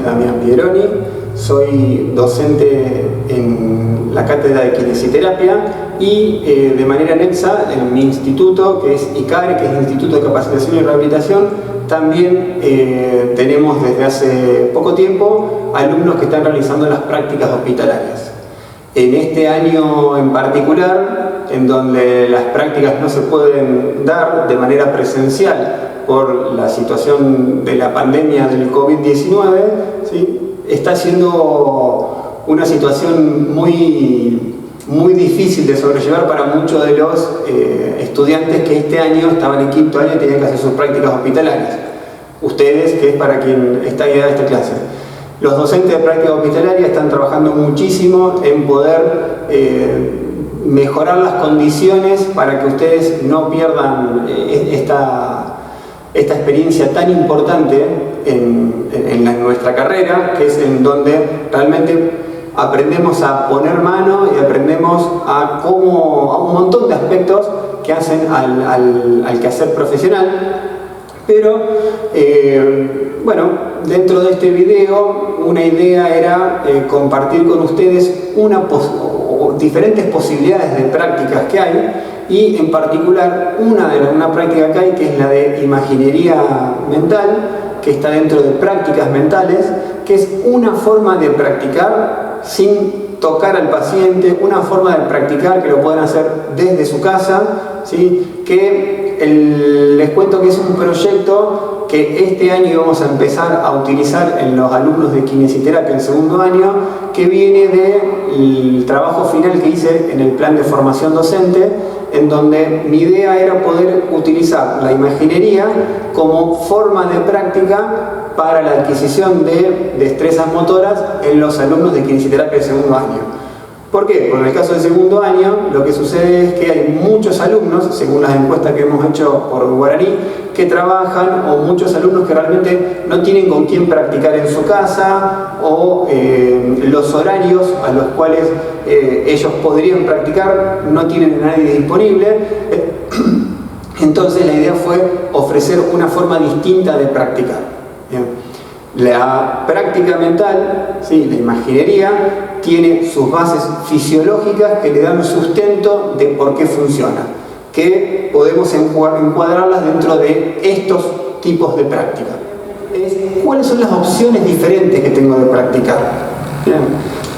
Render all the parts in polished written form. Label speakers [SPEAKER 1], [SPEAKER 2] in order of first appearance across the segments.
[SPEAKER 1] es Damián Pieroni, soy docente en la cátedra de Kinesiterapia y de manera anexa en mi instituto, que es ICARE, que es el Instituto de Capacitación y Rehabilitación, también tenemos desde hace poco tiempo alumnos que están realizando las prácticas hospitalarias. En este año en particular, en donde las prácticas no se pueden dar de manera presencial por la situación de la pandemia del COVID-19, ¿sí?, está siendo una situación muy difícil de sobrellevar para muchos de los estudiantes que este año estaban en quinto año y tenían que hacer sus prácticas hospitalarias. Ustedes, que es para quien está guiada esta clase. Los docentes de práctica hospitalaria están trabajando muchísimo en poder mejorar las condiciones para que ustedes no pierdan esta experiencia tan importante en nuestra carrera, que es en donde realmente aprendemos a poner mano y aprendemos a un montón de aspectos que hacen al quehacer profesional. Pero bueno, dentro de este video una idea era compartir con ustedes diferentes posibilidades de prácticas que hay, y en particular una práctica que hay, que es la de imaginería mental, que está dentro de prácticas mentales, que es una forma de practicar sin tocar al paciente, una forma de practicar que lo pueden hacer desde su casa, ¿sí?, que les cuento que es un proyecto que este año vamos a empezar a utilizar en los alumnos de Kinesiterapia en segundo año, que viene del trabajo final que hice en el plan de formación docente, en donde mi idea era poder utilizar la imaginería como forma de práctica para la adquisición de destrezas motoras en los alumnos de Kinesiterapia de segundo año. ¿Por qué? Porque en el caso del segundo año lo que sucede es que hay muchos alumnos, según las encuestas que hemos hecho por Guaraní, que trabajan, o muchos alumnos que realmente no tienen con quién practicar en su casa, o los horarios a los cuales ellos podrían practicar no tienen a nadie disponible. Entonces la idea fue ofrecer una forma distinta de practicar. Bien. La práctica mental, ¿sí?, la imaginería, tiene sus bases fisiológicas que le dan sustento de por qué funciona, que podemos encuadrarlas dentro de estos tipos de práctica. ¿Cuáles son las opciones diferentes que tengo de practicar? Bien.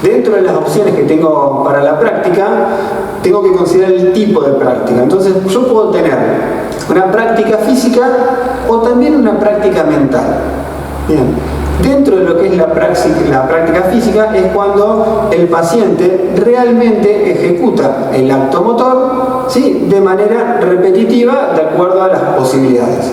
[SPEAKER 1] Dentro de las opciones que tengo para la práctica, tengo que considerar el tipo de práctica. Entonces yo puedo tener una práctica física o también una práctica mental. Bien. Dentro de lo que es la práctica física es cuando el paciente realmente ejecuta el acto motor, ¿sí?, de manera repetitiva de acuerdo a las posibilidades.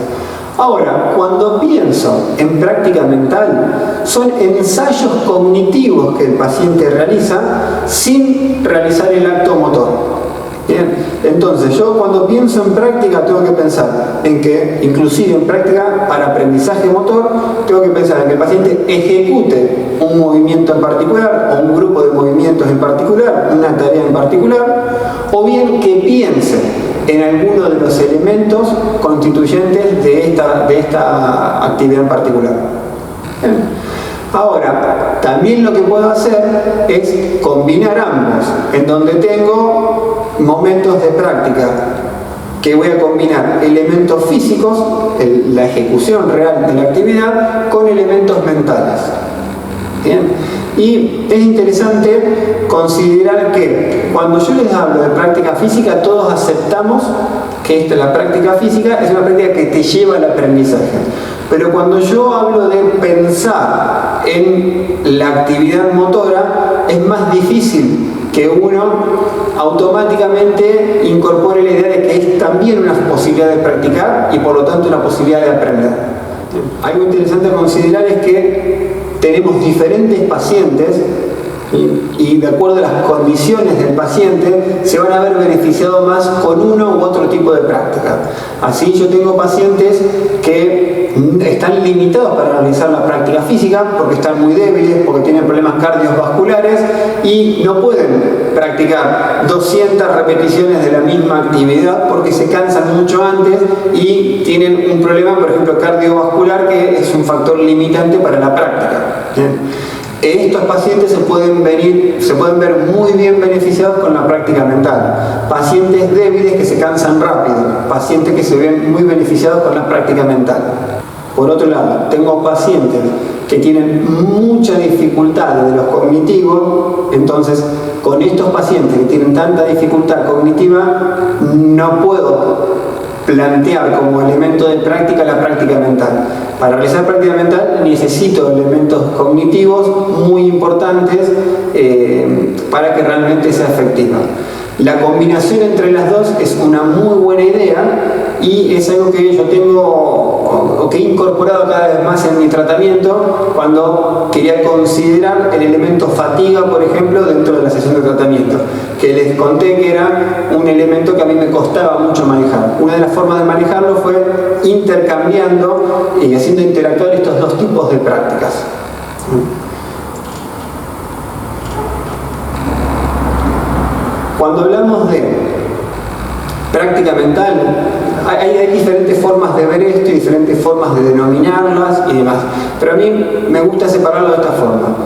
[SPEAKER 1] Ahora, cuando pienso en práctica mental, son ensayos cognitivos que el paciente realiza sin realizar el acto motor. Bien, entonces yo cuando pienso en práctica tengo que pensar en que, inclusive en práctica para aprendizaje motor, tengo que pensar en que el paciente ejecute un movimiento en particular o un grupo de movimientos en particular, una tarea en particular, o bien que piense en alguno de los elementos constituyentes de esta actividad en particular. Bien. Ahora, también lo que puedo hacer es combinar ambos, en donde tengo momentos de práctica que voy a combinar elementos físicos, la ejecución real de la actividad, con elementos mentales. ¿Bien? Y es interesante considerar que cuando yo les hablo de práctica física, todos aceptamos que la práctica física es una práctica que te lleva al aprendizaje. Pero cuando yo hablo de pensar en la actividad motora, es más difícil que uno automáticamente incorpore la idea de que es también una posibilidad de practicar y por lo tanto una posibilidad de aprender. Algo interesante a considerar es que tenemos diferentes pacientes y de acuerdo a las condiciones del paciente se van a ver beneficiados más con uno u otro tipo de práctica. Así yo tengo pacientes que están limitados para realizar la práctica física porque están muy débiles, porque tienen problemas cardiovasculares y no pueden practicar 200 repeticiones de la misma actividad porque se cansan mucho antes y tienen un problema, por ejemplo, cardiovascular, que es un factor limitante para la práctica. Bien. Estos pacientes se pueden ver muy bien beneficiados con la práctica mental. Pacientes débiles que se cansan rápido, pacientes que se ven muy beneficiados con la práctica mental. Por otro lado, tengo pacientes que tienen mucha dificultad de los cognitivos, entonces con estos pacientes que tienen tanta dificultad cognitiva no puedo plantear como elemento de práctica la práctica mental. Para realizar práctica mental necesito elementos cognitivos muy importantes para que realmente sea efectiva. La combinación entre las dos es una muy buena idea y es algo que yo tengo o que he incorporado cada vez más en mi tratamiento cuando quería considerar el elemento fatiga, por ejemplo, dentro de la sesión de tratamiento, que les conté que era un elemento que a mí me costaba mucho manejar. Una de las formas de manejarlo fue intercambiando y haciendo interactuar estos dos tipos de prácticas. Cuando hablamos de práctica mental, hay diferentes formas de ver esto y diferentes formas de denominarlas y demás. Pero a mí me gusta separarlo de esta forma.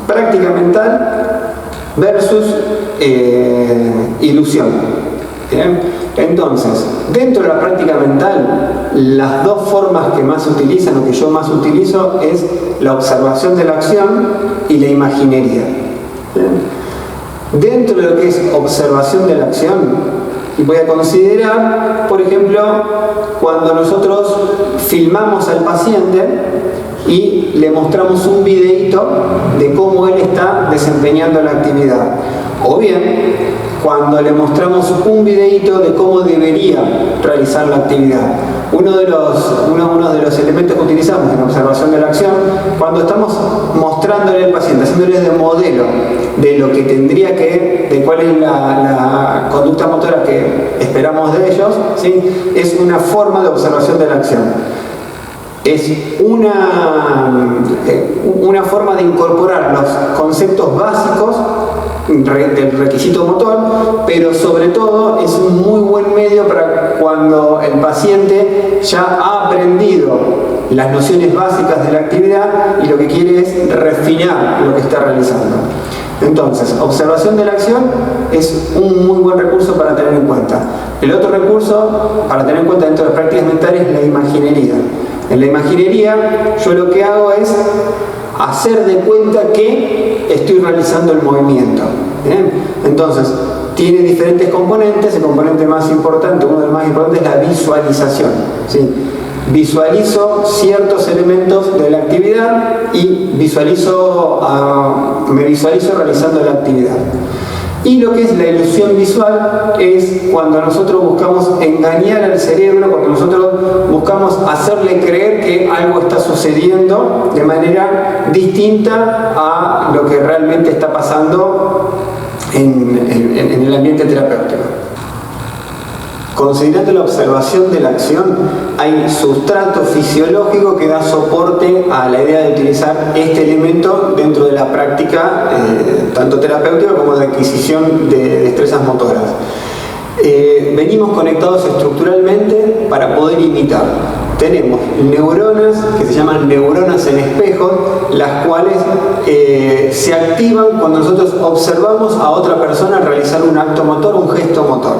[SPEAKER 1] Práctica mental versus ilusión. ¿Bien? Entonces, dentro de la práctica mental, las dos formas que más se utilizan o que yo más utilizo es la observación de la acción y la imaginería. ¿Bien? Dentro de lo que es observación de la acción, voy a considerar, por ejemplo, cuando nosotros filmamos al paciente y le mostramos un videíto de cómo él está desempeñando la actividad. O bien, cuando le mostramos un videíto de cómo debería realizar la actividad. Uno de los elementos que utilizamos en la observación de la acción, cuando estamos mostrándole al paciente, haciéndole de modelo de lo que tendría de cuál es la conducta motora que esperamos de ellos, ¿sí? Es una forma de observación de la acción. Es una forma de incorporar los conceptos básicos del requisito motor, pero sobre todo es un muy buen medio para cuando el paciente ya ha aprendido las nociones básicas de la actividad y lo que quiere es refinar lo que está realizando. Entonces, observación de la acción es un muy buen recurso para tener en cuenta. El otro recurso para tener en cuenta dentro de las prácticas mentales es la imaginería. En la imaginería yo lo que hago es hacer de cuenta que estoy realizando el movimiento. ¿Bien? Entonces, tiene diferentes componentes. El componente más importante, uno de los más importantes, es la visualización. ¿Sí? Visualizo ciertos elementos de la actividad y me visualizo realizando la actividad. Y lo que es la ilusión visual es cuando nosotros buscamos engañar al cerebro, cuando nosotros buscamos hacerle creer que algo está sucediendo de manera distinta a lo que realmente está pasando en el ambiente terapéutico. Considerando la observación de la acción, hay sustrato fisiológico que da soporte a la idea de utilizar este elemento dentro de la práctica, tanto terapéutica como de adquisición de destrezas motoras. Venimos conectados estructuralmente para poder imitar. Tenemos neuronas que se llaman neuronas en espejos, las cuales se activan cuando nosotros observamos a otra persona realizar un acto motor, un gesto motor.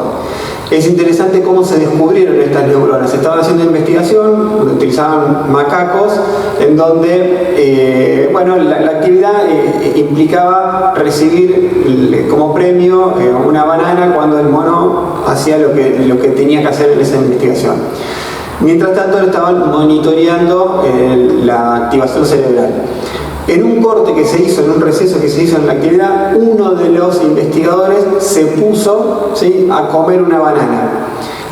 [SPEAKER 1] Es interesante cómo se descubrieron estas neuronas. Se estaban haciendo investigación, utilizaban macacos, en donde la actividad implicaba recibir como premio una banana cuando el mono hacía lo que tenía que hacer en esa investigación. Mientras tanto, estaban monitoreando la activación cerebral. En un corte que se hizo, en un receso que se hizo en la actividad, uno de los investigadores se puso, ¿sí?, a comer una banana.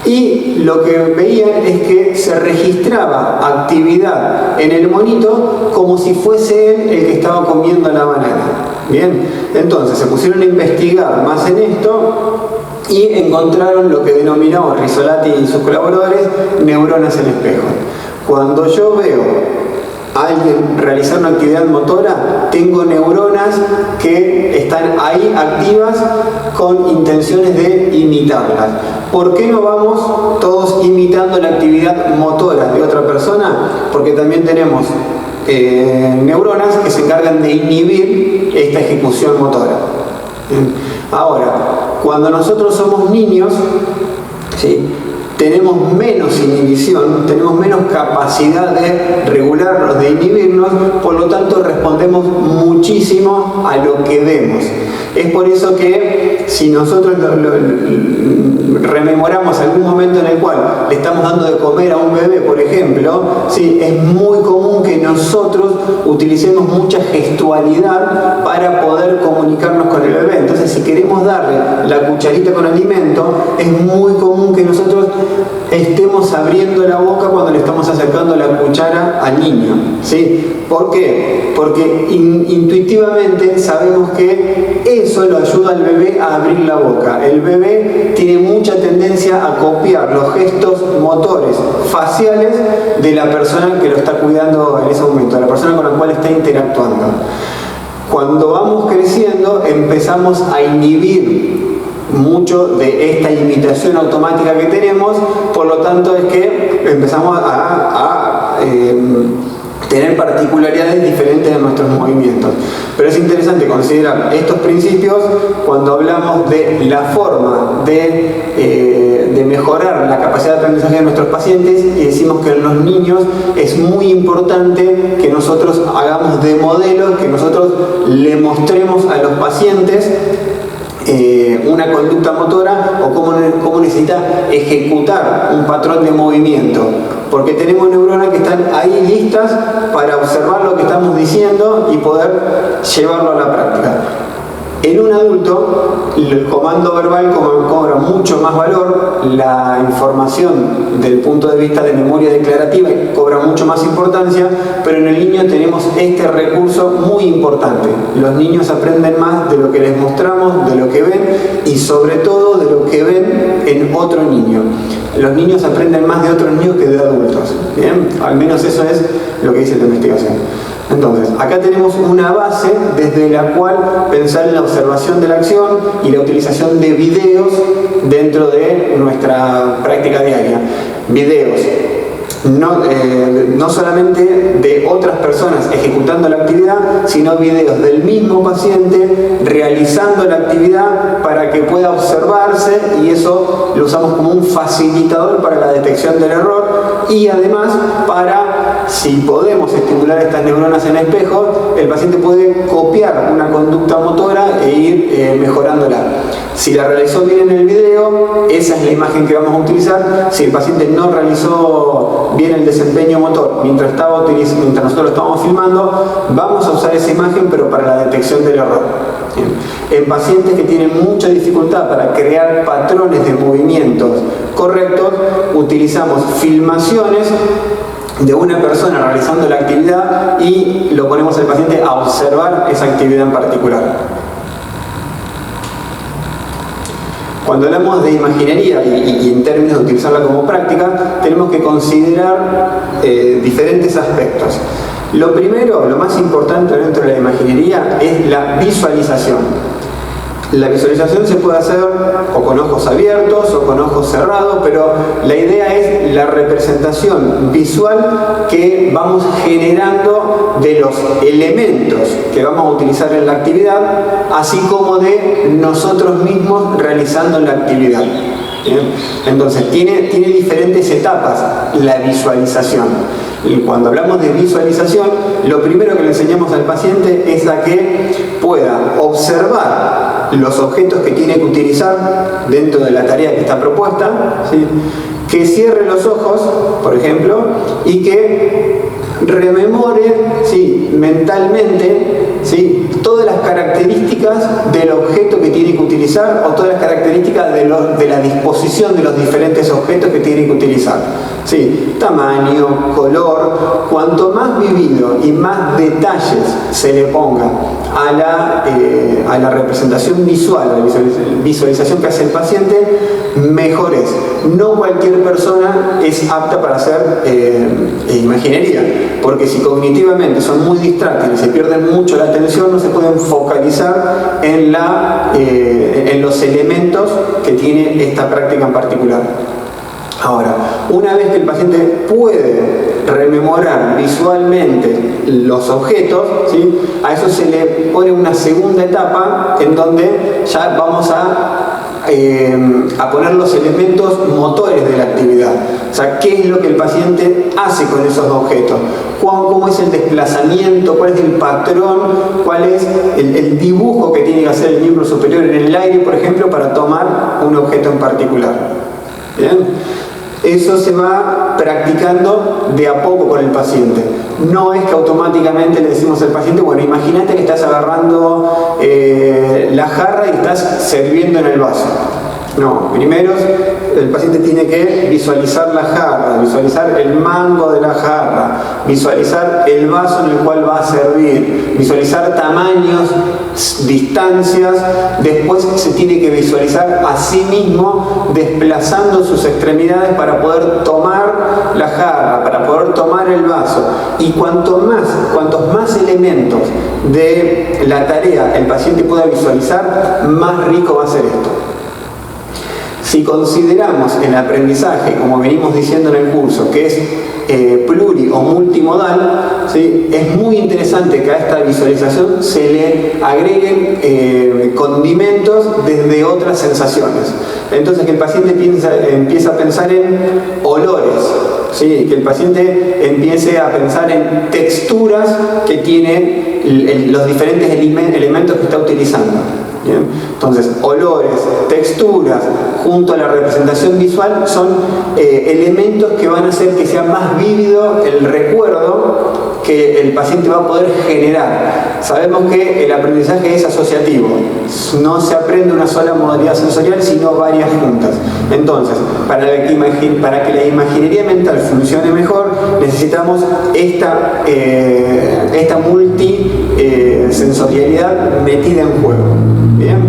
[SPEAKER 1] Y lo que veían es que se registraba actividad en el monito como si fuese él el que estaba comiendo la banana. Bien, entonces se pusieron a investigar más en esto y encontraron lo que denominó Rizzolatti y sus colaboradores neuronas en espejo. Cuando yo veo alguien realizar una actividad motora, tengo neuronas que están ahí activas con intenciones de imitarlas. ¿Por qué no vamos todos imitando la actividad motora de otra persona? Porque también tenemos neuronas que se encargan de inhibir esta ejecución motora. Ahora, cuando nosotros somos niños, ¿sí?, tenemos menos inhibición, tenemos menos capacidad de regularnos, de inhibirnos, por lo tanto respondemos muchísimo a lo que vemos. Es por eso que si nosotros rememoramos algún momento en el cual le estamos dando de comer a un bebé, por ejemplo, ¿sí?, es muy común que nosotros utilicemos mucha gestualidad para poder comunicarnos con el bebé. Entonces, si queremos darle la cucharita con alimento, es muy común que nosotros estemos abriendo la boca cuando le estamos acercando la cuchara al niño, ¿sí? ¿Por qué? Porque intuitivamente sabemos que eso lo ayuda al bebé a abrir la boca. El bebé tiene mucha tendencia a copiar los gestos motores faciales de la persona que lo está cuidando en ese momento, de la persona con la cual está interactuando. Cuando vamos creciendo, empezamos a inhibir mucho de esta imitación automática que tenemos, por lo tanto es que empezamos a tener particularidades diferentes de nuestros movimientos. Pero es interesante considerar estos principios cuando hablamos de la forma de mejorar la capacidad de aprendizaje de nuestros pacientes, y decimos que en los niños es muy importante que nosotros hagamos de modelo, que nosotros le mostremos a los pacientes una conducta motora o cómo necesita ejecutar un patrón de movimiento, porque tenemos neuronas que están ahí listas para observar lo que estamos diciendo y poder llevarlo a la práctica. En un adulto, el comando verbal cobra mucho más valor, la información del punto de vista de memoria declarativa cobra mucho más importancia, pero en el niño tenemos este recurso muy importante. Los niños aprenden más de lo que les mostramos, de lo que ven y sobre todo de lo que ven en otro niño. Los niños aprenden más de otros niños que de adultos, ¿bien? Al menos eso es lo que dice la investigación. Entonces, acá tenemos una base desde la cual pensar en la observación de la acción y la utilización de videos dentro de nuestra práctica diaria. Videos no solamente de otras personas ejecutando la actividad, sino videos del mismo paciente realizando la actividad para que pueda observarse, y eso lo usamos como un facilitador para la detección del error, y además para, si podemos estimular estas neuronas en espejo, el paciente puede copiar una conducta motora e ir mejorándola. Si la realizó bien en el video, esa es la imagen que vamos a utilizar. Si el paciente no realizó bien el desempeño motor mientras nosotros lo estábamos filmando, vamos a usar esa imagen, pero para la detección del error. En pacientes que tienen mucha dificultad para crear patrones de movimientos correctos, utilizamos filmaciones de una persona realizando la actividad y lo ponemos al paciente a observar esa actividad en particular. Cuando hablamos de imaginería y en términos de utilizarla como práctica, tenemos que considerar diferentes aspectos. Lo primero, lo más importante dentro de la imaginería es la visualización. La visualización se puede hacer o con ojos abiertos o con ojos cerrados, pero la idea es la representación visual que vamos generando de los elementos que vamos a utilizar en la actividad, así como de nosotros mismos realizando la actividad. ¿Bien? Entonces, tiene diferentes etapas la visualización. Y cuando hablamos de visualización, lo primero que le enseñamos al paciente es a que pueda observar los objetos que tiene que utilizar dentro de la tarea que está propuesta, ¿sí? Que cierre los ojos, por ejemplo, y que rememore, ¿sí?, mentalmente, ¿sí?, todas las características del objeto que tiene que utilizar o todas las características de la disposición de los diferentes objetos que tiene que utilizar. ¿Sí? Tamaño, color, cuanto más vivido y más detalles se le ponga a la representación visual, a la visualización que hace el paciente, mejor es. No cualquier persona es apta para hacer imaginería, porque si cognitivamente son muy distráctiles, se pierden mucho la atención, no se pueden focalizar en los elementos que tiene esta práctica en particular. Ahora, una vez que el paciente puede rememorar visualmente los objetos, ¿sí? A eso se le pone una segunda etapa en donde ya vamos a poner los elementos motores de la actividad. O sea, ¿qué es lo que el paciente hace con esos objetos? ¿Cómo es el desplazamiento? ¿Cuál es el patrón? ¿Cuál es el dibujo que tiene que hacer el miembro superior en el aire, por ejemplo, para tomar un objeto en particular? ¿Bien? Eso se va practicando de a poco con el paciente. No es que automáticamente le decimos al paciente, bueno, imagínate que estás agarrando la jarra y estás sirviendo en el vaso. No, primero el paciente tiene que visualizar la jarra, visualizar el mango de la jarra, visualizar el vaso en el cual va a servir, visualizar tamaños, distancias. Después se tiene que visualizar a sí mismo desplazando sus extremidades para poder tomar la jarra, para poder tomar el vaso. Y cuantos más elementos de la tarea el paciente pueda visualizar, más rico va a ser esto. Si consideramos el aprendizaje, como venimos diciendo en el curso, que es pluri o multimodal, ¿sí? Es muy interesante que a esta visualización se le agreguen condimentos desde otras sensaciones. Entonces que el paciente empieza a pensar en olores, ¿sí? Que el paciente empiece a pensar en texturas que tiene los diferentes elementos que está utilizando. ¿Bien? Entonces, olores, texturas, junto a la representación visual, son elementos que van a hacer que sea más vívido el recuerdo que el paciente va a poder generar. Sabemos que el aprendizaje es asociativo, no se aprende una sola modalidad sensorial, sino varias juntas. Entonces, para que la imaginería mental funcione mejor, necesitamos esta multisensorialidad metida en juego. ¿Bien?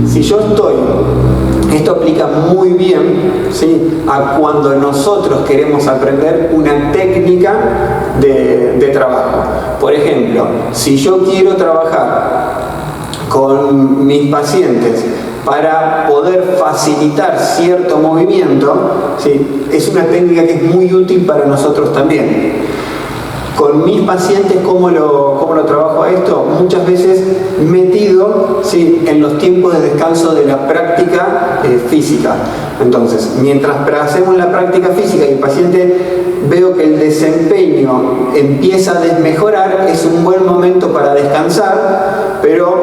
[SPEAKER 1] Si yo esto aplica muy bien, ¿sí? A cuando nosotros queremos aprender una técnica de trabajo. Por ejemplo, si yo quiero trabajar con mis pacientes para poder facilitar cierto movimiento, ¿sí? Es una técnica que es muy útil para nosotros también. Con mis pacientes, ¿cómo lo trabajo a esto? Muchas veces metido, ¿sí? En los tiempos de descanso de la práctica física. Entonces, mientras hacemos la práctica física y el paciente veo que el desempeño empieza a desmejorar, es un buen momento para descansar, pero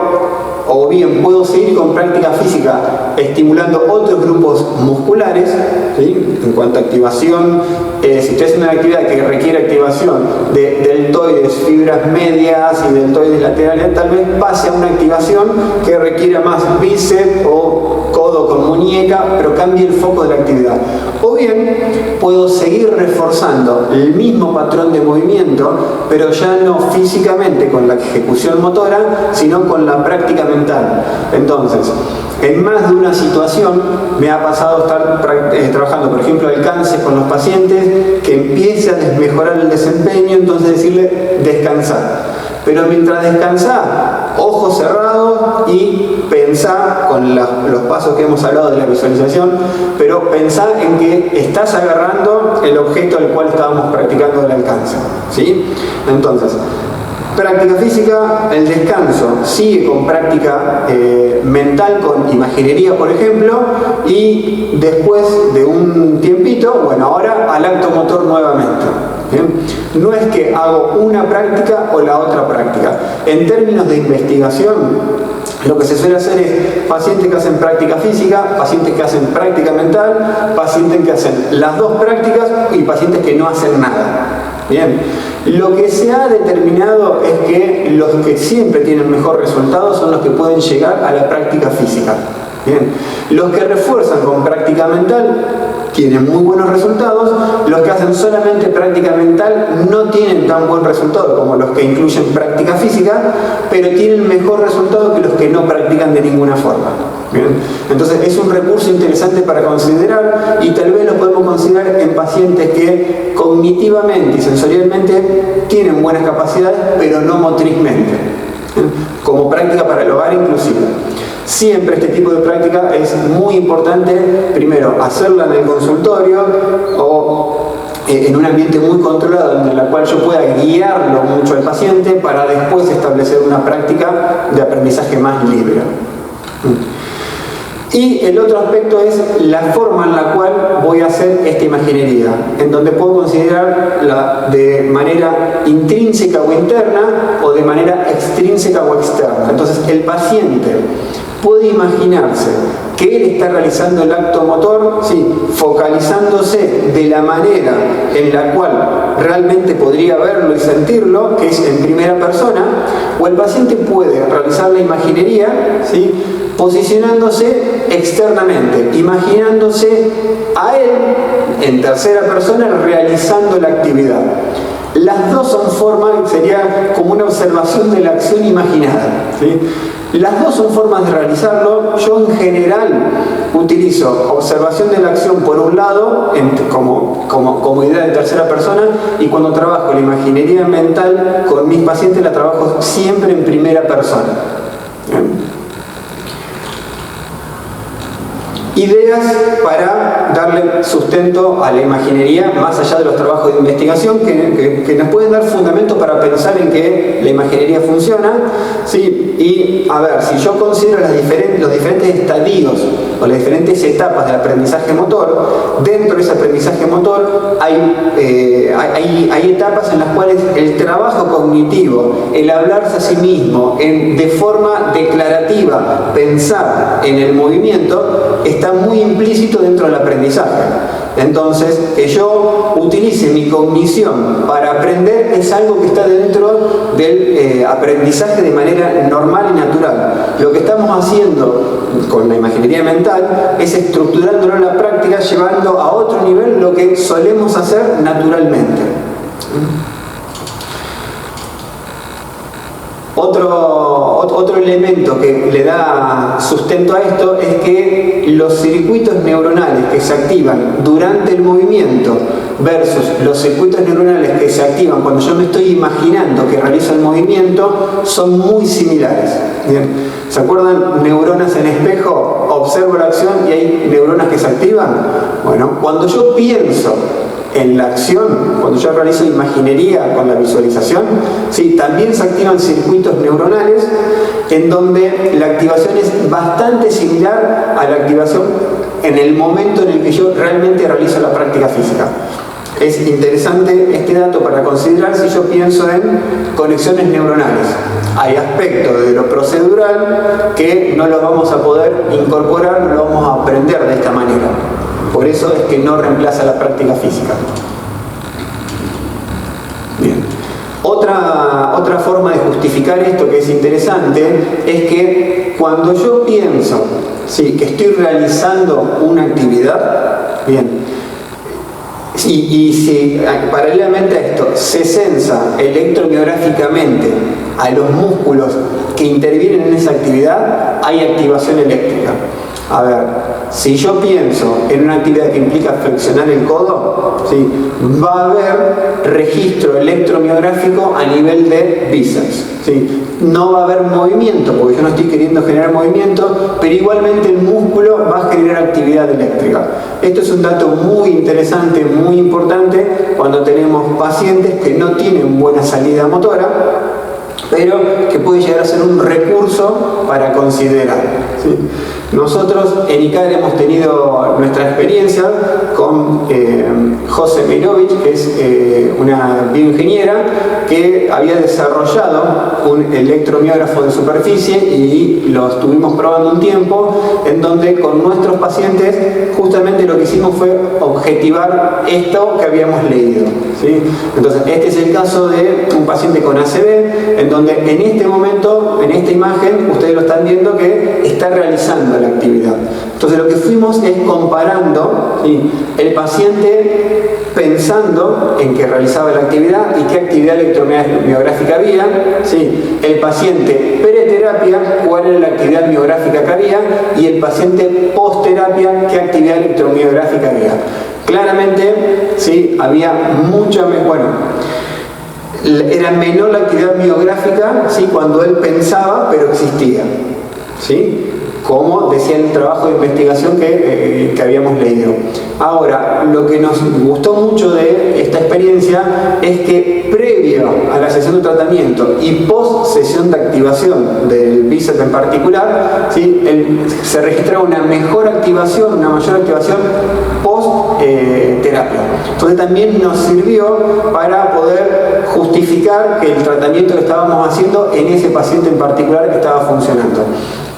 [SPEAKER 1] o bien puedo seguir con práctica física estimulando otros grupos musculares, ¿sí? En cuanto a activación, si estoy haciendo una actividad que requiere activación de deltoides, fibras medias y deltoides laterales, tal vez pase a una activación que requiera más bíceps o codo con muñeca, pero cambie el foco de la actividad. O bien puedo seguir reforzando el mismo patrón de movimiento, pero ya no físicamente con la ejecución motora, sino con la práctica mental. Entonces, en más de una situación me ha pasado estar trabajando, por ejemplo, alcances con los pacientes, que empiece a desmejorar el desempeño, entonces decirle descansar. Pero mientras descansar, ojos cerrados y pensar con los pasos que hemos hablado de la visualización, pero pensar en que estás agarrando el objeto al cual estábamos practicando el alcance, ¿sí? Entonces, práctica física, el descanso sigue con práctica mental, con imaginería, por ejemplo, y después de un tiempito, bueno, ahora al acto motor nuevamente. ¿Bien? No es que hago una práctica o la otra práctica. En términos de investigación, lo que se suele hacer es pacientes que hacen práctica física, pacientes que hacen práctica mental, pacientes que hacen las dos prácticas y pacientes que no hacen nada. Bien. Lo que se ha determinado es que los que siempre tienen mejor resultado son los que pueden llegar a la práctica física. Bien. Los que refuerzan con práctica mental tienen muy buenos resultados. Los que hacen solamente práctica mental no tienen tan buen resultado como los que incluyen práctica física, pero tienen mejor resultado que los que no practican de ninguna forma. Bien. Entonces es un recurso interesante para considerar, y tal vez lo podemos considerar en pacientes que cognitivamente y sensorialmente tienen buenas capacidades, pero no motrizmente. Bien. Como práctica para el hogar inclusive. Siempre este tipo de práctica es muy importante, primero, hacerla en el consultorio o en un ambiente muy controlado, en la cual yo pueda guiarlo mucho al paciente para después establecer una práctica de aprendizaje más libre. Y el otro aspecto es la forma en la cual voy a hacer esta imaginería, en donde puedo considerarla de manera intrínseca o interna o de manera extrínseca o externa. Entonces el paciente puede imaginarse que él está realizando el acto motor, sí, focalizándose de la manera en la cual realmente podría verlo y sentirlo, que es en primera persona, o el paciente puede realizar la imaginería, ¿sí?, posicionándose externamente, imaginándose a él en tercera persona realizando la actividad. Las dos son formas, sería como una observación de la acción imaginada, ¿sí? Las dos son formas de realizarlo. Yo en general utilizo observación de la acción por un lado como idea de tercera persona, y cuando trabajo la imaginería mental con mis pacientes la trabajo siempre en primera persona. ¿Bien? Ideas para darle sustento a la imaginería más allá de los trabajos de investigación que nos pueden dar fundamento para pensar en que la imaginería funciona, ¿sí? Y a ver, si yo considero los diferentes estadios o las diferentes etapas del aprendizaje motor, dentro de ese aprendizaje motor hay etapas en las cuales el trabajo cognitivo, el hablarse a sí mismo, de forma declarativa, pensar en el movimiento, está muy implícito dentro del aprendizaje. Entonces, que yo utilice mi cognición para aprender es algo que está dentro del aprendizaje de manera normal y natural. Lo que estamos haciendo con la imaginería mental es estructurándolo en la práctica, llevando a otro nivel lo que solemos hacer naturalmente. Otro elemento que le da sustento a esto es que los circuitos neuronales que se activan durante el movimiento versus los circuitos neuronales que se activan cuando yo me estoy imaginando que realizo el movimiento son muy similares. ¿Bien? ¿Se acuerdan? Neuronas en espejo, observo la acción y hay neuronas que se activan. Bueno, cuando yo pienso en la acción, cuando yo realizo imaginería con la visualización, sí, también se activan circuitos neuronales en donde la activación es bastante similar a la activación en el momento en el que yo realmente realizo la práctica física. Es interesante este dato para considerar si yo pienso en conexiones neuronales. Hay aspectos de lo procedural que no los vamos a poder incorporar, no lo vamos a aprender de esta manera. Por eso es que no reemplaza la práctica física. Bien. Otra forma de justificar esto que es interesante es que cuando yo pienso, sí, que estoy realizando una actividad, bien, y si paralelamente a esto se sensa electromiográficamente a los músculos que intervienen en esa actividad, hay activación eléctrica. A ver, si yo pienso en una actividad que implica flexionar el codo, ¿sí?, va a haber registro electromiográfico a nivel de bíceps, ¿sí? No va a haber movimiento, porque yo no estoy queriendo generar movimiento, pero igualmente el músculo va a generar actividad eléctrica. Esto es un dato muy interesante, muy importante, cuando tenemos pacientes que no tienen buena salida motora, pero que puede llegar a ser un recurso para considerar, ¿sí? Nosotros en ICADE hemos tenido nuestra experiencia con José Mirovic, que es una bioingeniera que había desarrollado un electromiógrafo de superficie y lo estuvimos probando un tiempo, en donde con nuestros pacientes justamente lo que hicimos fue objetivar esto que habíamos leído, ¿sí? Entonces este es el caso de un paciente con ACV, en donde en este momento, en esta imagen, ustedes lo están viendo que está realizando la actividad. Entonces lo que fuimos es comparando, ¿sí?, el paciente pensando en que realizaba la actividad y qué actividad electromiográfica había, ¿sí?, el paciente preterapia, cuál era la actividad miográfica que había, y el paciente postterapia, qué actividad electromiográfica había. Claramente, ¿sí?, había mucha, era menor la actividad miográfica, ¿sí?, cuando él pensaba, pero existía, ¿sí? como decía el trabajo de investigación que habíamos leído. Ahora, lo que nos gustó mucho de esta experiencia es que previo a la sesión de tratamiento y post sesión de activación del bíceps en particular, ¿sí?, se registra una mejor activación, una mayor activación post terapia. Entonces también nos sirvió para poder justificar que el tratamiento que estábamos haciendo en ese paciente en particular que estaba funcionando.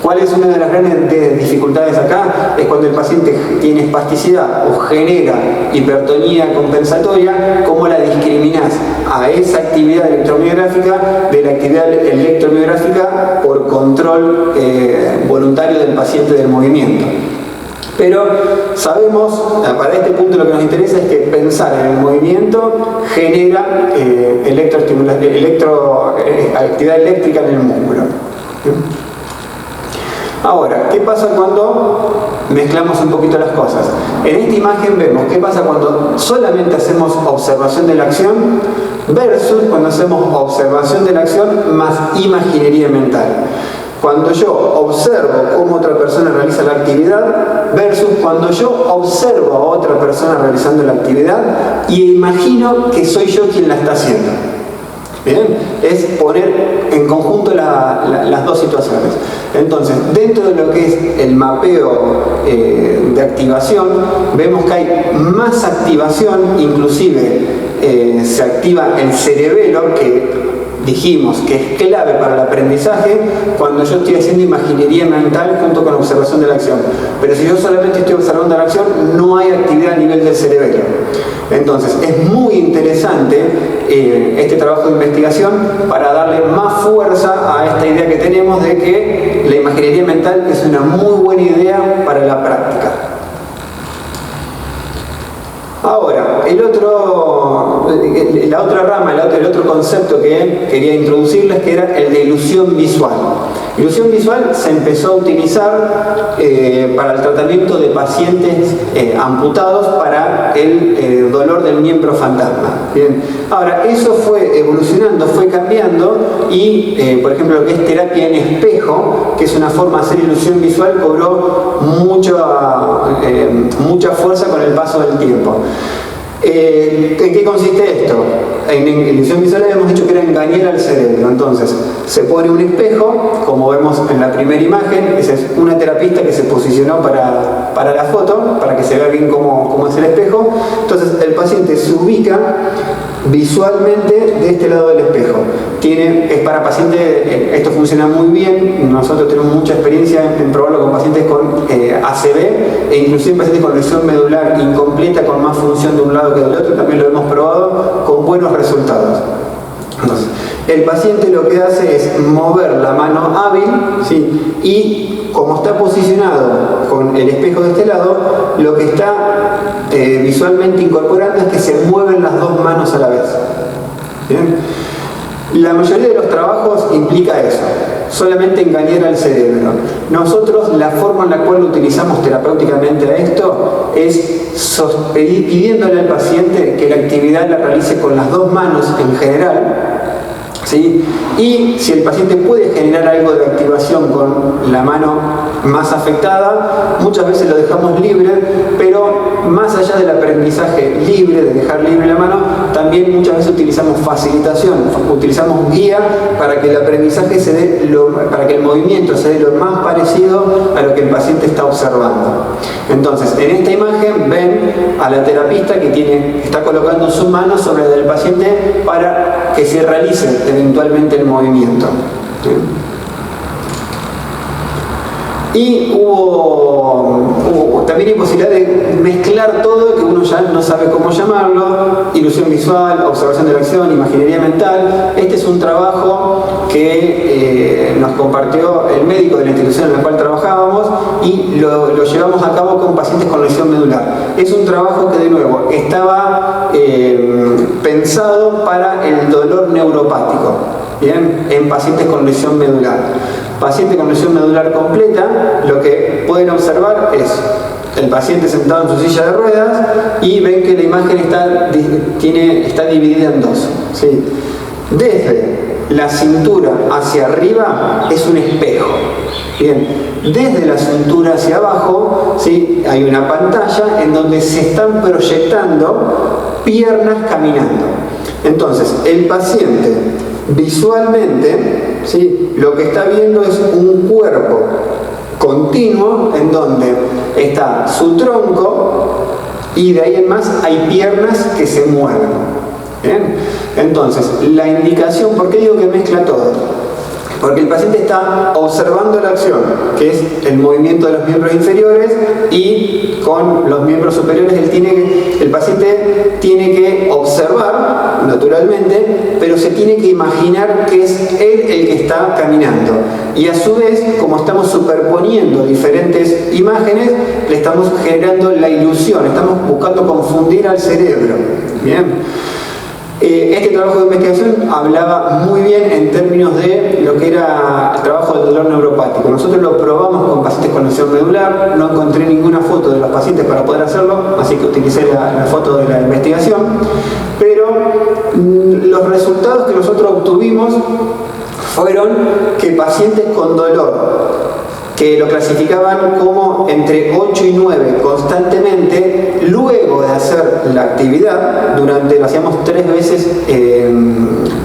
[SPEAKER 1] ¿Cuál es una de las grandes dificultades acá? Es cuando el paciente tiene espasticidad o genera hipertonía compensatoria, ¿cómo la discriminás a esa actividad electromiográfica de la actividad electromiográfica por control voluntario del paciente del movimiento? Pero sabemos, para este punto lo que nos interesa es que pensar en el movimiento genera actividad eléctrica en el músculo. Ahora, ¿qué pasa cuando mezclamos un poquito las cosas? En esta imagen vemos qué pasa cuando solamente hacemos observación de la acción versus cuando hacemos observación de la acción más imaginería mental. Cuando yo observo cómo otra persona realiza la actividad versus cuando yo observo a otra persona realizando la actividad y imagino que soy yo quien la está haciendo. ¿Bien? Es poner en conjunto las dos situaciones. Entonces, dentro de lo que es el mapeo de activación, vemos que hay más activación, inclusive se activa el cerebelo, que dijimos que es clave para el aprendizaje cuando yo estoy haciendo imaginería mental junto con observación de la acción. Pero si yo solamente estoy observando la acción, no hay actividad a nivel del cerebelo. Entonces, es muy interesante este trabajo de investigación para darle más fuerza a esta idea que tenemos de que la imaginería mental es una muy buena idea para la práctica. Ahora, la otra rama, el otro concepto que quería introducirles, que era el de ilusión visual. Ilusión visual se empezó a utilizar para el tratamiento de pacientes amputados para el dolor del miembro fantasma. Bien. Ahora, eso fue evolucionando, fue cambiando y, por ejemplo, lo que es terapia en espejo, que es una forma de hacer ilusión visual, cobró mucha fuerza con el paso del tiempo. ¿En qué consiste esto? En ilusión visual habíamos dicho que era engañar al cerebro. Entonces, se pone un espejo, como vemos en la primera imagen. Esa es una terapista que se posicionó para la foto, para que se vea bien cómo es el espejo. Entonces, el paciente se ubica visualmente de este lado del espejo. Es para pacientes, esto funciona muy bien. Nosotros tenemos mucha experiencia en probarlo con pacientes con ACV e inclusive pacientes con lesión medular incompleta con más función de un lado que del otro. También lo hemos probado con buenos resultados. Entonces, el paciente lo que hace es mover la mano hábil, ¿sí? Y como está posicionado con el espejo de este lado, lo que está visualmente incorporando es que se mueven las dos manos a la vez. ¿Bien? La mayoría de los trabajos implica eso, solamente engañar al cerebro. Nosotros la forma en la cual utilizamos terapéuticamente a esto es pidiéndole al paciente que la actividad la realice con las dos manos en general, ¿sí? Y si el paciente puede generar algo de activación con la mano más afectada, muchas veces lo dejamos libre, pero más allá del aprendizaje libre, de dejar libre la mano, también muchas veces utilizamos facilitación, utilizamos guía para que el aprendizaje se dé, para que el movimiento se dé lo más parecido a lo que el paciente está observando. Entonces, en esta imagen ven a la terapista que está colocando su mano sobre la del paciente para que se realice eventualmente el movimiento. ¿Sí? Y también hay posibilidad de mezclar todo, que uno ya no sabe cómo llamarlo: ilusión visual, observación de la acción, imaginería mental. Este es un trabajo que nos compartió el médico de la institución en la cual trabajábamos y lo llevamos a cabo con pacientes con lesión medular. Es un trabajo que, de nuevo, estaba pensado para el dolor neuropático, ¿bien?, en pacientes con lesión medular. Paciente con lesión medular completa, lo que pueden observar es el paciente sentado en su silla de ruedas y ven que la imagen está dividida en dos, ¿sí? Desde la cintura hacia arriba es un espejo. Bien, desde la cintura hacia abajo, ¿sí?, hay una pantalla en donde se están proyectando piernas caminando. Entonces, el paciente visualmente, ¿sí?, lo que está viendo es un cuerpo continuo en donde está su tronco y de ahí en más hay piernas que se mueven. ¿Bien? Entonces, la indicación, ¿por qué digo que mezcla todo? Porque el paciente está observando la acción, que es el movimiento de los miembros inferiores, y con los miembros superiores el paciente tiene que observar, naturalmente, pero se tiene que imaginar que es él el que está caminando. Y a su vez, como estamos superponiendo diferentes imágenes, le estamos generando la ilusión, estamos buscando confundir al cerebro. ¿Bien? Este trabajo de investigación hablaba muy bien en términos de lo que era el trabajo del dolor neuropático. Nosotros lo probamos con pacientes con lesión medular, no encontré ninguna foto de los pacientes para poder hacerlo, así que utilicé la foto de la investigación, pero los resultados que nosotros obtuvimos fueron que pacientes con dolor, que lo clasificaban como entre 8 y 9 constantemente, luego de hacer la actividad, lo hacíamos 3 veces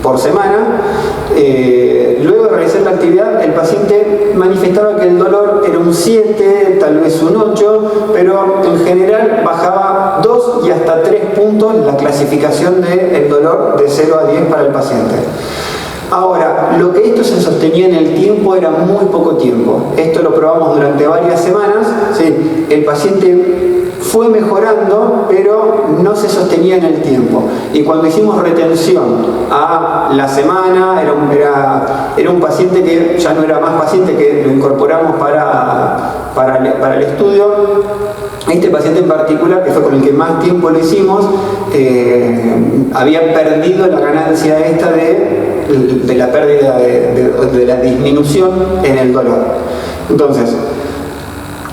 [SPEAKER 1] por semana, luego de realizar la actividad, el paciente manifestaba que el dolor era un 7, tal vez un 8, pero en general bajaba 2 y hasta 3 puntos la clasificación del dolor de 0 a 10 para el paciente. Ahora, lo que esto se sostenía en el tiempo era muy poco tiempo. Esto lo probamos durante varias semanas, ¿sí? El paciente fue mejorando, pero no se sostenía en el tiempo. Y cuando hicimos retención a la semana, era un paciente que ya no era más paciente, que lo incorporamos para el estudio. Este paciente en particular, que fue con el que más tiempo lo hicimos, había perdido la ganancia esta de la pérdida, de la disminución en el dolor. Entonces,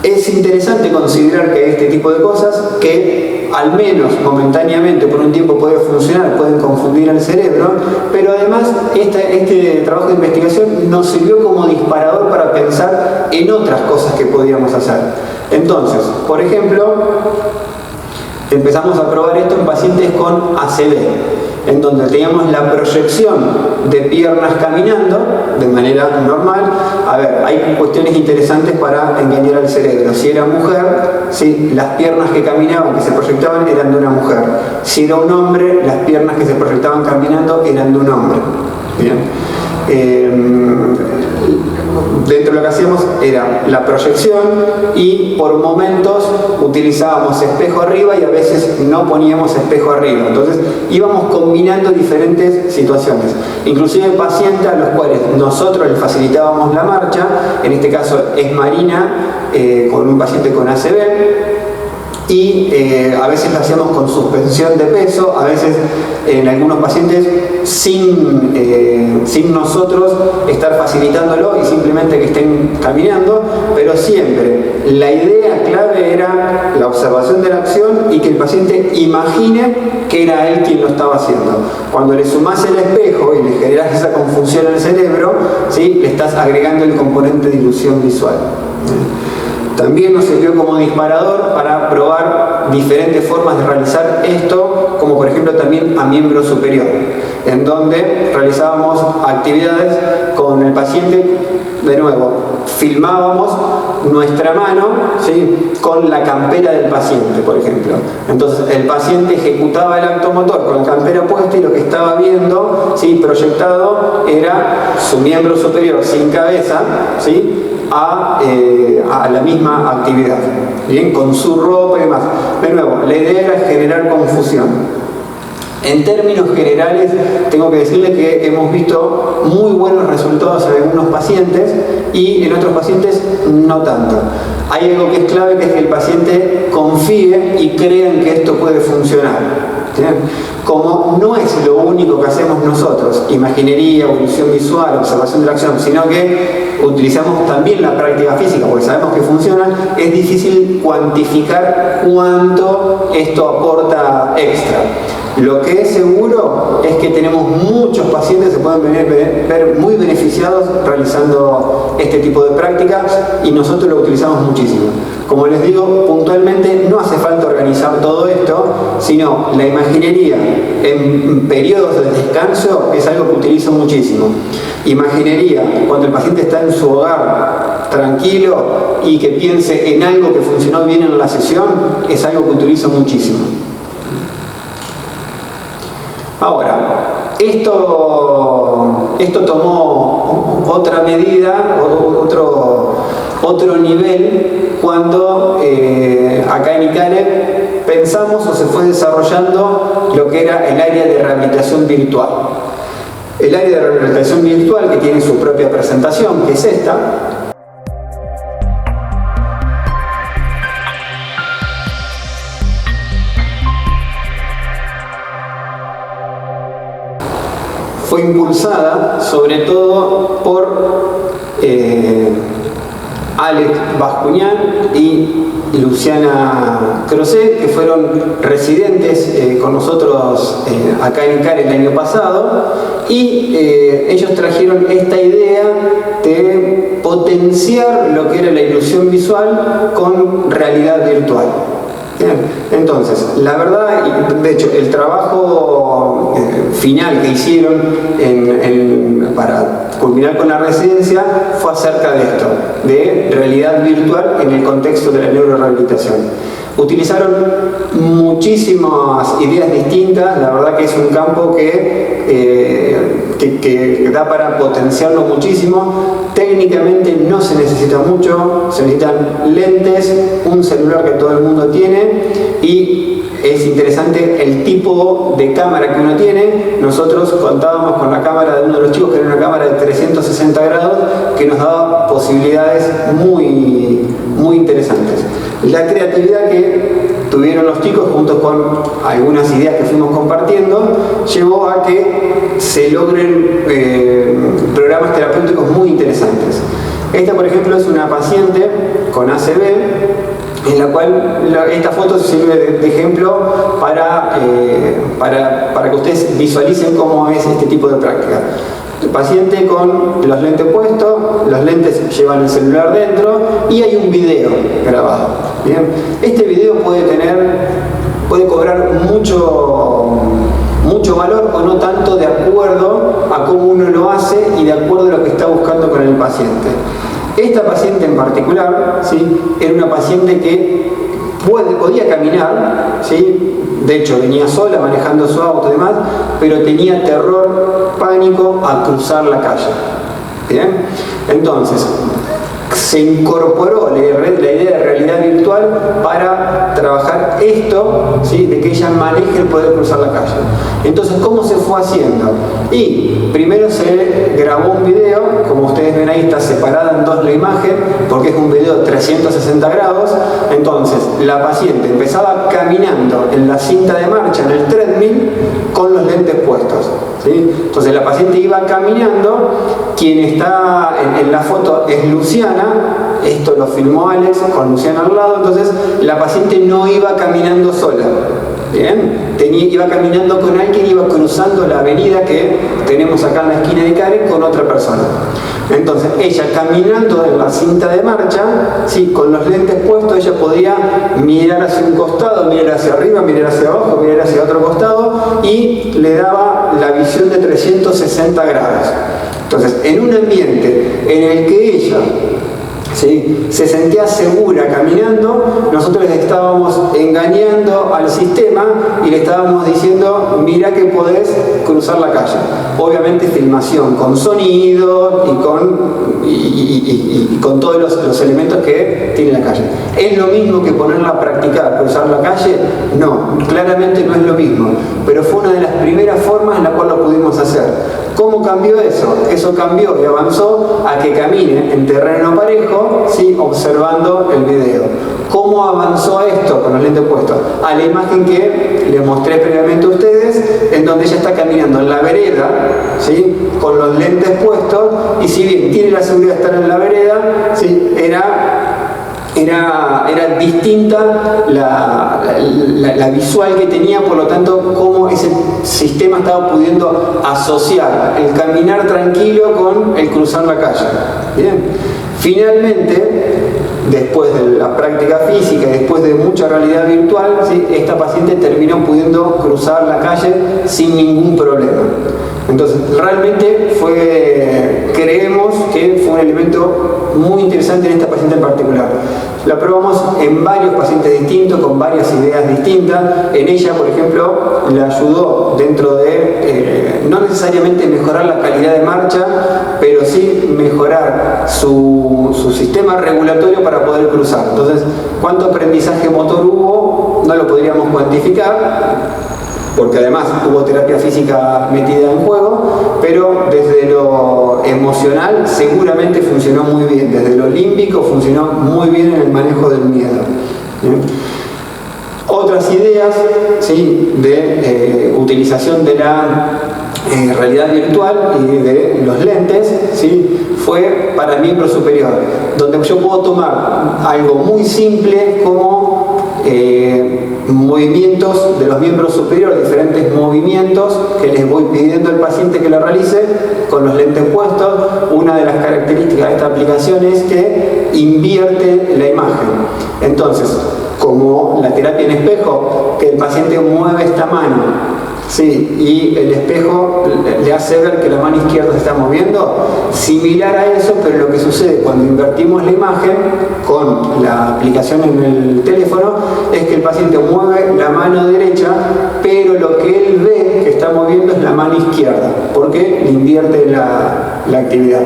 [SPEAKER 1] es interesante considerar que este tipo de cosas, que al menos momentáneamente por un tiempo puede funcionar, pueden confundir al cerebro, pero además este trabajo de investigación nos sirvió como disparador para pensar en otras cosas que podíamos hacer. Entonces, por ejemplo, empezamos a probar esto en pacientes con ACV, en donde teníamos la proyección de piernas caminando de manera normal. A ver, hay cuestiones interesantes para engañar al cerebro. Si era mujer, ¿sí?, las piernas que caminaban, que se proyectaban, eran de una mujer. Si era un hombre, las piernas que se proyectaban caminando eran de un hombre. Bien. Dentro de lo que hacíamos era la proyección, y por momentos utilizábamos espejo arriba y a veces no poníamos espejo arriba. Entonces íbamos combinando diferentes situaciones. Inclusive pacientes a los cuales nosotros les facilitábamos la marcha, en este caso es Marina, con un paciente con ACV, y a veces lo hacíamos con suspensión de peso, a veces en algunos pacientes sin nosotros estar facilitándolo y simplemente que estén caminando, pero siempre la idea clave era la observación de la acción y que el paciente imagine que era él quien lo estaba haciendo. Cuando le sumás el espejo y le generás esa confusión al cerebro, ¿sí?, le estás agregando el componente de ilusión visual. También nos sirvió como disparador para probar diferentes formas de realizar esto, como por ejemplo también a miembro superior, en donde realizábamos actividades con el paciente. De nuevo, filmábamos nuestra mano, ¿sí?, con la campera del paciente, por ejemplo. Entonces el paciente ejecutaba el acto motor con la campera puesta y lo que estaba viendo, ¿sí?, proyectado era su miembro superior sin cabeza, ¿sí?, a la misma actividad, ¿bien?, con su ropa y demás. De nuevo, la idea era generar confusión. En términos generales, tengo que decirles que hemos visto muy buenos resultados en algunos pacientes y en otros pacientes no tanto. Hay algo que es clave, que es que el paciente confíe y crea en que esto puede funcionar. ¿Bien? Como no es lo único que hacemos nosotros, imaginería, ilusión visual, observación de la acción, sino que utilizamos también la práctica física porque sabemos que funciona, es difícil cuantificar cuánto esto aporta extra. Lo que es seguro es que tenemos muchos pacientes que se pueden ver muy beneficiados realizando este tipo de prácticas y nosotros lo utilizamos muchísimo. Como les digo, puntualmente no hace falta organizar todo esto, sino la imaginería en periodos de descanso es algo que utilizo muchísimo. Imaginería cuando el paciente está en su hogar tranquilo y que piense en algo que funcionó bien en la sesión es algo que utilizo muchísimo. Ahora, esto tomó otra medida, otro nivel cuando acá en ICARE pensamos o se fue desarrollando lo que era el área de rehabilitación virtual. El área de rehabilitación virtual, que tiene su propia presentación, que es esta, fue impulsada sobre todo por Alex Bascuñán y Luciana Crocet, que fueron residentes con nosotros acá en ICARE el año pasado, y ellos trajeron esta idea de potenciar lo que era la ilusión visual con realidad virtual. Bien. Entonces, la verdad, de hecho, el trabajo final que hicieron para culminar con la residencia fue acerca de esto, de realidad virtual en el contexto de la neurorehabilitación. Utilizaron muchísimas ideas distintas, la verdad que es un campo que da para potenciarlo muchísimo. Técnicamente no se necesita mucho, se necesitan lentes, un celular que todo el mundo tiene y es interesante el tipo de cámara que uno tiene. Nosotros contábamos con la cámara de uno de los chicos que era una cámara de 360 grados que nos daba posibilidades muy interesantes. La creatividad que tuvieron los chicos junto con algunas ideas que fuimos compartiendo llevó a que se logren programas terapéuticos muy interesantes. Esta, por ejemplo, es una paciente con ACV en la cual esta foto sirve de ejemplo para que ustedes visualicen cómo es este tipo de práctica. El paciente con los lentes puestos, los lentes llevan el celular dentro y hay un video grabado. ¿Bien? Este video puede cobrar mucho valor o no tanto de acuerdo a cómo uno lo hace y de acuerdo a lo que está buscando con el paciente. Esta paciente en particular, ¿sí?, era una paciente que podía caminar, ¿sí? De hecho venía sola manejando su auto y demás, pero tenía terror, pánico a cruzar la calle. ¿Bien? Entonces, se incorporó la idea de realidad virtual para trabajar esto, ¿sí?, de que ella maneje el poder cruzar la calle. Entonces, ¿cómo se fue haciendo? Y primero se grabó un video, como ustedes ven ahí está separada en dos la imagen, porque es un video de 360 grados. Entonces, la paciente empezaba caminando en la cinta de marcha, en el treadmill, con los lentes puestos. ¿Sí? Entonces la paciente iba caminando, quien está en la foto es Luciana, esto lo filmó Alex con Luciana al lado, entonces la paciente no iba caminando sola, ¿bien? Iba caminando con alguien, iba cruzando la avenida que tenemos acá en la esquina de ICARE con otra persona. Entonces ella caminando en la cinta de marcha, ¿sí?, con los lentes puestos, ella podía mirar hacia un costado, mirar hacia arriba, mirar hacia abajo, mirar hacia otro costado y le daba la visión de 360 grados. Entonces, en un ambiente en el que ella, ¿sí?, se sentía segura caminando, nosotros le estábamos engañando al sistema y le estábamos diciendo, mira que podés cruzar la calle. Obviamente filmación con sonido y con todos los elementos que tiene la calle. ¿Es lo mismo que ponerla a practicar, cruzar la calle? No, claramente no es lo mismo, pero fue una de las primeras formas en la cual lo pudimos hacer. ¿Cómo cambió eso? Eso cambió y avanzó a que camine en terreno parejo, ¿sí?, observando el video. ¿Cómo avanzó esto con los lentes puestos? A la imagen que les mostré previamente a ustedes, en donde ella está caminando en la vereda, ¿sí?, con los lentes puestos, y si bien tiene la seguridad de estar en la vereda, ¿sí?, era era distinta la visual que tenía, por lo tanto, cómo ese sistema estaba pudiendo asociar el caminar tranquilo con el cruzar la calle. Bien. Finalmente, después de la práctica física y después de mucha realidad virtual, ¿sí?, esta paciente terminó pudiendo cruzar la calle sin ningún problema. Entonces, realmente creemos que fue un elemento muy interesante en esta paciente en particular. La probamos en varios pacientes distintos, con varias ideas distintas. En ella, por ejemplo, le ayudó dentro de, no necesariamente mejorar la calidad de marcha, pero sí mejorar su sistema regulatorio para poder cruzar. Entonces, ¿cuánto aprendizaje motor hubo? No lo podríamos cuantificar, porque además hubo terapia física metida en juego, pero desde lo emocional seguramente funcionó muy bien, desde lo límbico funcionó muy bien en el manejo del miedo. ¿Bien? Otras ideas, ¿sí?, de utilización de la realidad virtual y de los lentes, ¿sí?, fue para el miembro superior, donde yo puedo tomar algo muy simple como movimientos de los miembros superiores, diferentes movimientos que les voy pidiendo al paciente que lo realice con los lentes puestos. Una de las características de esta aplicación es que invierte la imagen. Entonces, como la terapia en espejo, que el paciente mueve esta mano, sí, y el espejo le hace ver que la mano izquierda se está moviendo, similar a eso, pero lo que sucede cuando invertimos la imagen con la aplicación en el teléfono es que el paciente mueve la mano derecha, pero lo que él ve que está moviendo es la mano izquierda, porque le invierte la actividad.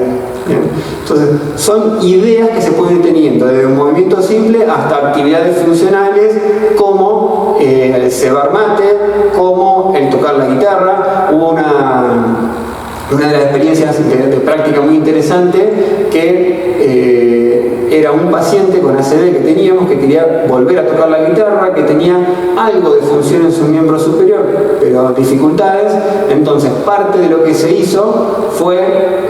[SPEAKER 1] Bien. Entonces, son ideas que se pueden ir teniendo, desde un movimiento simple hasta actividades funcionales como el cebar mate, como el tocar la guitarra. Hubo una de las experiencias de práctica muy interesante que era un paciente con ACV que teníamos, que quería volver a tocar la guitarra, que tenía algo de función en su miembro superior, pero dificultades. Entonces, parte de lo que se hizo fue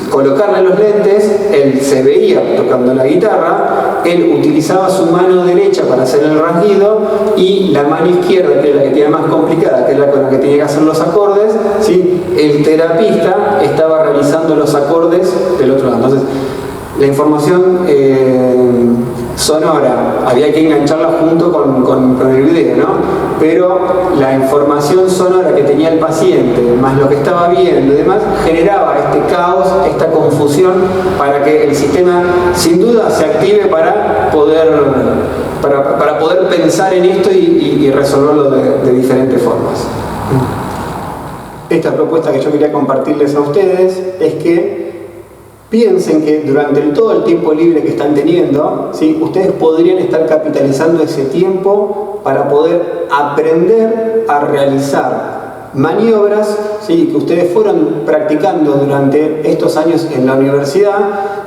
[SPEAKER 1] colocarle los lentes. Él se veía tocando la guitarra, él utilizaba su mano derecha para hacer el rasguido y la mano izquierda, que es la que tiene más complicada, que es la con la que tenía que hacer los acordes, ¿sí?, el terapista estaba realizando los acordes del otro lado. Entonces, la información sonora había que engancharla junto con el video, ¿no? Pero la información sonora que tenía el paciente, más lo que estaba viendo y demás, generaba este caos, esta confusión, para que el sistema sin duda se active para poder pensar en esto y resolverlo de diferentes formas. Esta propuesta que yo quería compartirles a ustedes es que piensen que durante todo el tiempo libre que están teniendo, ¿sí?, ustedes podrían estar capitalizando ese tiempo para poder aprender a realizar maniobras, ¿sí?, que ustedes fueron practicando durante estos años en la universidad,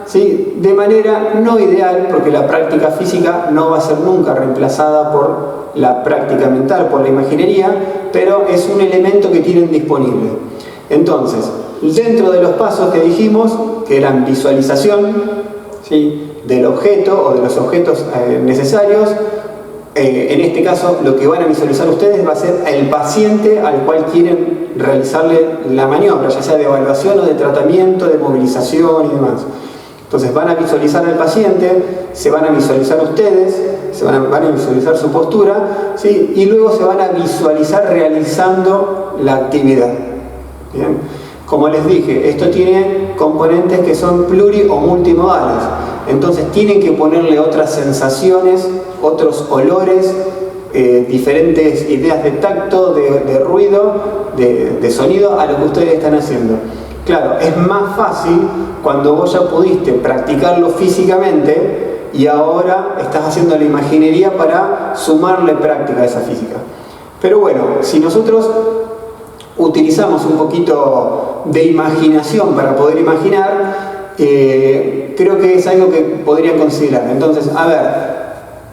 [SPEAKER 1] ¿sí?, de manera no ideal, porque la práctica física no va a ser nunca reemplazada por la práctica mental, por la imaginería, pero es un elemento que tienen disponible. Entonces, dentro de los pasos que dijimos, que eran visualización, ¿sí?, del objeto o de los objetos necesarios, en este caso lo que van a visualizar ustedes va a ser el paciente al cual quieren realizarle la maniobra, ya sea de evaluación o de tratamiento, de movilización y demás. Entonces van a visualizar al paciente, se van a visualizar ustedes, van a visualizar su postura, ¿sí?, y luego se van a visualizar realizando la actividad. ¿Bien? Como les dije, esto tiene componentes que son pluri o multimodales, entonces tienen que ponerle otras sensaciones, otros olores, diferentes ideas de tacto, de ruido, de sonido a lo que ustedes están haciendo. Claro, es más fácil cuando vos ya pudiste practicarlo físicamente y ahora estás haciendo la imaginería para sumarle práctica a esa física. Pero bueno, si nosotros utilizamos un poquito de imaginación para poder imaginar, creo que es algo que podrían considerar. Entonces, a ver,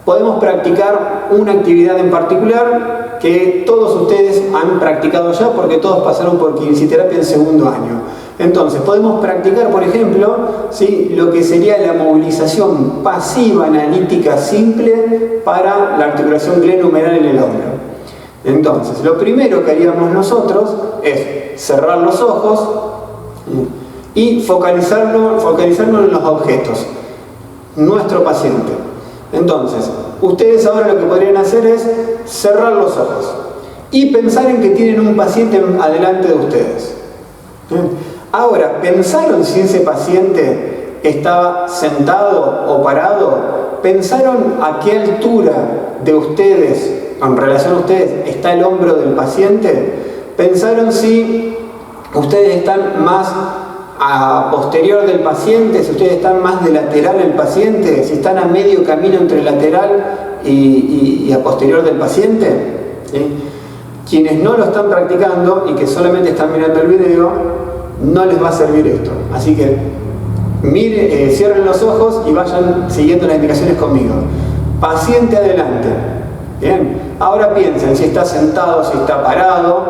[SPEAKER 1] podemos practicar una actividad en particular que todos ustedes han practicado ya porque todos pasaron por kinesiterapia en segundo año. Entonces, podemos practicar, por ejemplo, ¿sí?, lo que sería la movilización pasiva analítica simple para la articulación glenohumeral en el hombro. Entonces, lo primero que haríamos nosotros es cerrar los ojos y focalizarnos en los objetos, nuestro paciente. Entonces, ustedes ahora lo que podrían hacer es cerrar los ojos y pensar en que tienen un paciente adelante de ustedes. Ahora, ¿pensaron si ese paciente estaba sentado o parado? ¿Pensaron a qué altura de ustedes, en relación a ustedes, está el hombro del paciente? ¿Pensaron si ustedes están más a posterior del paciente, si ustedes están más de lateral del paciente, si están a medio camino entre lateral y a posterior del paciente? ¿Sí? Quienes no lo están practicando y que solamente están mirando el video, no les va a servir esto. Así que cierren los ojos y vayan siguiendo las indicaciones conmigo. Paciente adelante. Bien. Ahora piensen si está sentado, si está parado.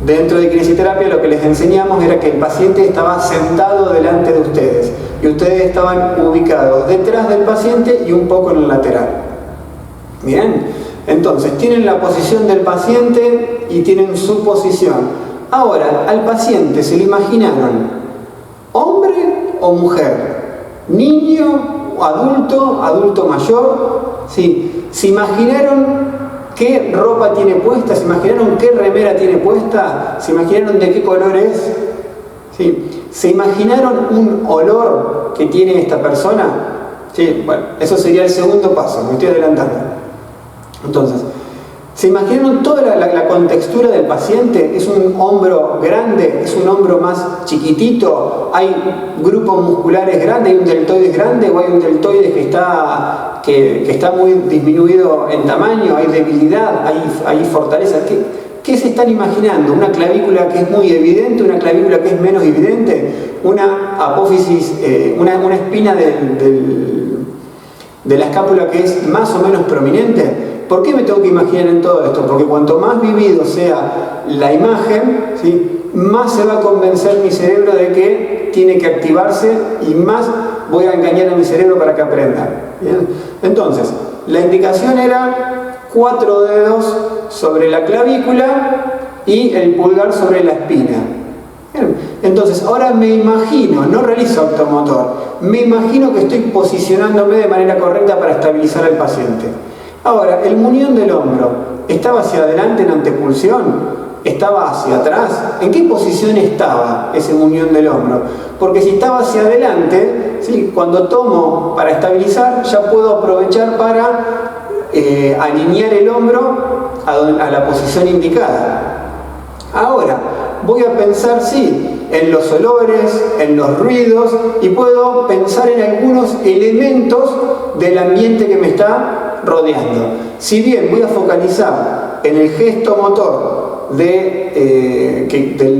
[SPEAKER 1] Dentro de kinesiterapia lo que les enseñamos era que el paciente estaba sentado delante de ustedes y ustedes estaban ubicados detrás del paciente y un poco en el lateral. Bien. Entonces tienen la posición del paciente y tienen su posición. Ahora, al paciente se le imaginaron hombre o mujer, niño o adulto, adulto mayor, ¿sí? Se imaginaron qué ropa tiene puesta, se imaginaron qué remera tiene puesta, se imaginaron de qué color es, ¿sí? Se imaginaron un olor que tiene esta persona, ¿sí? Bueno, eso sería el segundo paso, me estoy adelantando. Entonces, ¿se imaginaron toda la contextura del paciente? ¿Es un hombro grande? ¿Es un hombro más chiquitito? ¿Hay grupos musculares grandes? ¿Hay un deltoides grande? ¿O hay un deltoides que está muy disminuido en tamaño? ¿Hay debilidad? ¿Hay fortaleza? ¿Qué se están imaginando? ¿Una clavícula que es muy evidente? ¿Una clavícula que es menos evidente? ¿Una apófisis, una espina de la escápula que es más o menos prominente? ¿Por qué me tengo que imaginar en todo esto? Porque cuanto más vivido sea la imagen, ¿sí?, más se va a convencer mi cerebro de que tiene que activarse y más voy a engañar a mi cerebro para que aprenda. ¿Bien? Entonces, la indicación era 4 dedos sobre la clavícula y el pulgar sobre la espina. Bien. Entonces, ahora me imagino, no realizo automotor, me imagino que estoy posicionándome de manera correcta para estabilizar al paciente. Ahora, el muñón del hombro, ¿estaba hacia adelante en antepulsión? ¿Estaba hacia atrás? ¿En qué posición estaba ese muñón del hombro? Porque si estaba hacia adelante, ¿sí?, cuando tomo para estabilizar, ya puedo aprovechar para alinear el hombro a la posición indicada. Ahora, voy a pensar, sí, en los olores, en los ruidos, y puedo pensar en algunos elementos del ambiente que me está rodeando. Si bien voy a focalizar en el gesto motor de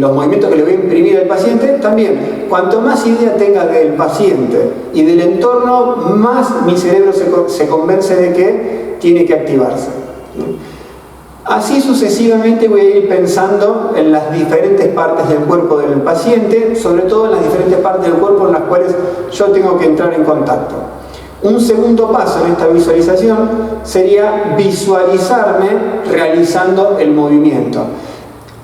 [SPEAKER 1] los movimientos que le voy a imprimir al paciente, también, cuanto más idea tenga del paciente y del entorno, más mi cerebro se convence de que tiene que activarse. Así sucesivamente voy a ir pensando en las diferentes partes del cuerpo del paciente, sobre todo en las diferentes partes del cuerpo en las cuales yo tengo que entrar en contacto. Un segundo paso en esta visualización sería visualizarme realizando el movimiento.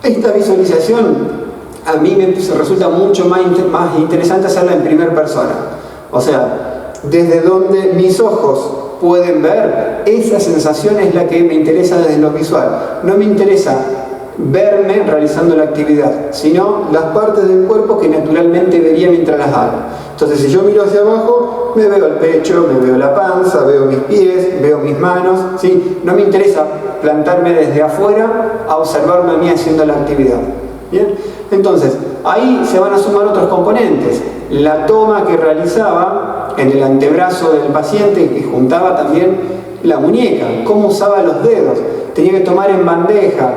[SPEAKER 1] Esta visualización a mí me resulta mucho más interesante hacerla en primera persona. O sea, desde donde mis ojos pueden ver, esa sensación es la que me interesa desde lo visual. No me interesa verme realizando la actividad, sino las partes del cuerpo que naturalmente vería mientras las hago. Entonces, si yo miro hacia abajo, me veo el pecho, me veo la panza, veo mis pies, veo mis manos, ¿sí? No me interesa plantarme desde afuera a observarme a mí haciendo la actividad. ¿Bien? Entonces, ahí se van a sumar otros componentes. La toma que realizaba en el antebrazo del paciente, que juntaba también la muñeca, cómo usaba los dedos, tenía que tomar en bandeja,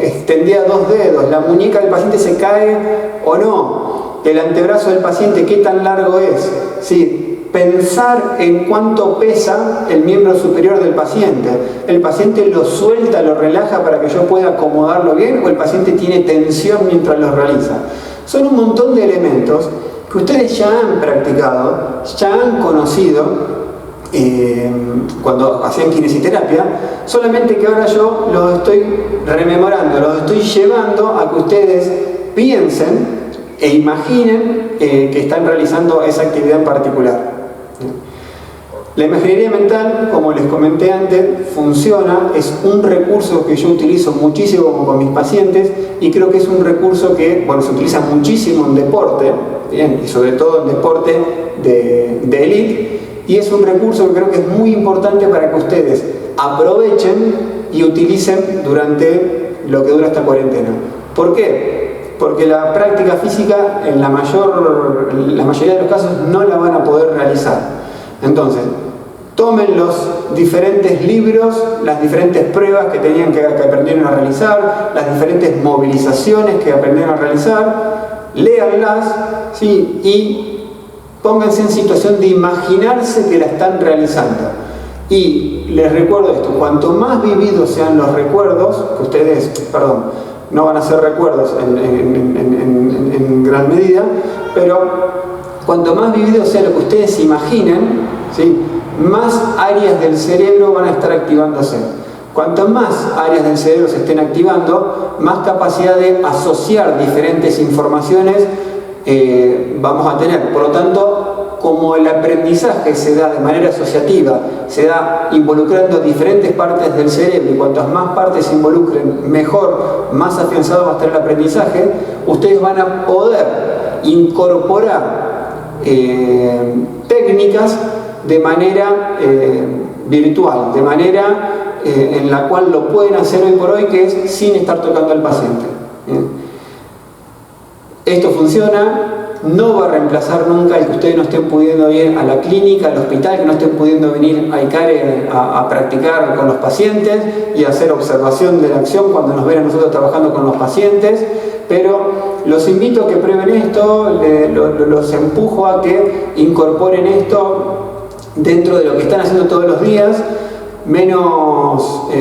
[SPEAKER 1] extendía 2 dedos, la muñeca del paciente se cae o no, el antebrazo del paciente qué tan largo es, ¿sí? pensar en cuánto pesa el miembro superior del paciente. ¿El paciente lo suelta, lo relaja para que yo pueda acomodarlo bien, o el paciente tiene tensión mientras lo realiza? Son un montón de elementos que ustedes ya han practicado, ya han conocido cuando hacían kinesiterapia, solamente que ahora yo los estoy rememorando, los estoy llevando a que ustedes piensen e imaginen que están realizando esa actividad en particular. La imaginería mental, como les comenté antes, funciona, es un recurso que yo utilizo muchísimo con mis pacientes, y creo que es un recurso que, bueno, se utiliza muchísimo en deporte, bien, y sobre todo en deporte de élite, y es un recurso que creo que es muy importante para que ustedes aprovechen y utilicen durante lo que dura esta cuarentena. ¿Por qué? Porque la práctica física en la mayoría de los casos no la van a poder realizar. Entonces, tomen los diferentes libros, las diferentes pruebas que aprendieron a realizar, las diferentes movilizaciones que aprendieron a realizar, léanlas, ¿sí? Y pónganse en situación de imaginarse que la están realizando. Y les recuerdo esto: cuanto más vividos sean los recuerdos, que ustedes, no van a ser recuerdos en gran medida, pero cuanto más vivido sea lo que ustedes imaginen, ¿sí?, más áreas del cerebro van a estar activándose. Cuanto más áreas del cerebro se estén activando, más capacidad de asociar diferentes informaciones vamos a tener. Por lo tanto, como el aprendizaje se da de manera asociativa, se da involucrando diferentes partes del cerebro, y cuantas más partes se involucren, mejor, más afianzado va a estar el aprendizaje, ustedes van a poder incorporar técnicas de manera virtual, de manera en la cual lo pueden hacer hoy por hoy, que es sin estar tocando al paciente. Esto funciona, no va a reemplazar nunca el que ustedes no estén pudiendo ir a la clínica, al hospital, que no estén pudiendo venir a ICARE a practicar con los pacientes y hacer observación de la acción cuando nos ven a nosotros trabajando con los pacientes. Pero los invito a que prueben esto, los empujo a que incorporen esto dentro de lo que están haciendo todos los días. Menos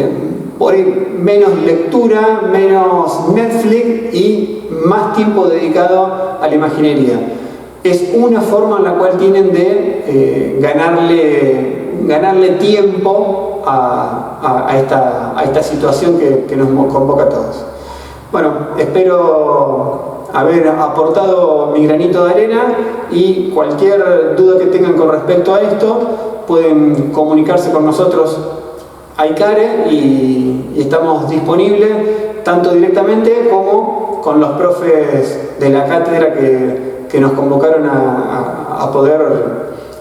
[SPEAKER 1] lectura, menos Netflix y más tiempo dedicado a la imaginería. Es una forma en la cual tienen de ganarle tiempo a esta situación que nos convoca a todos. Bueno, espero haber aportado mi granito de arena, y cualquier duda que tengan con respecto a esto pueden comunicarse con nosotros a ICARE, y estamos disponibles tanto directamente como con los profes de la cátedra que nos convocaron a poder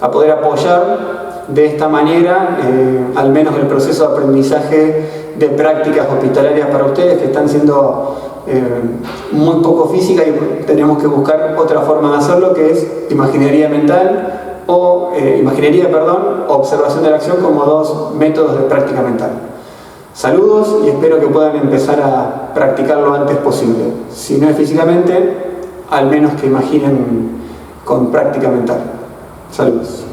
[SPEAKER 1] apoyar de esta manera al menos el proceso de aprendizaje de prácticas hospitalarias para ustedes, que están siendo muy poco físicas, y tenemos que buscar otra forma de hacerlo, que es imaginería mental o observación de la acción, como dos métodos de práctica mental. Saludos, y espero que puedan empezar a practicar lo antes posible. Si no es físicamente, al menos que imaginen con práctica mental. Saludos.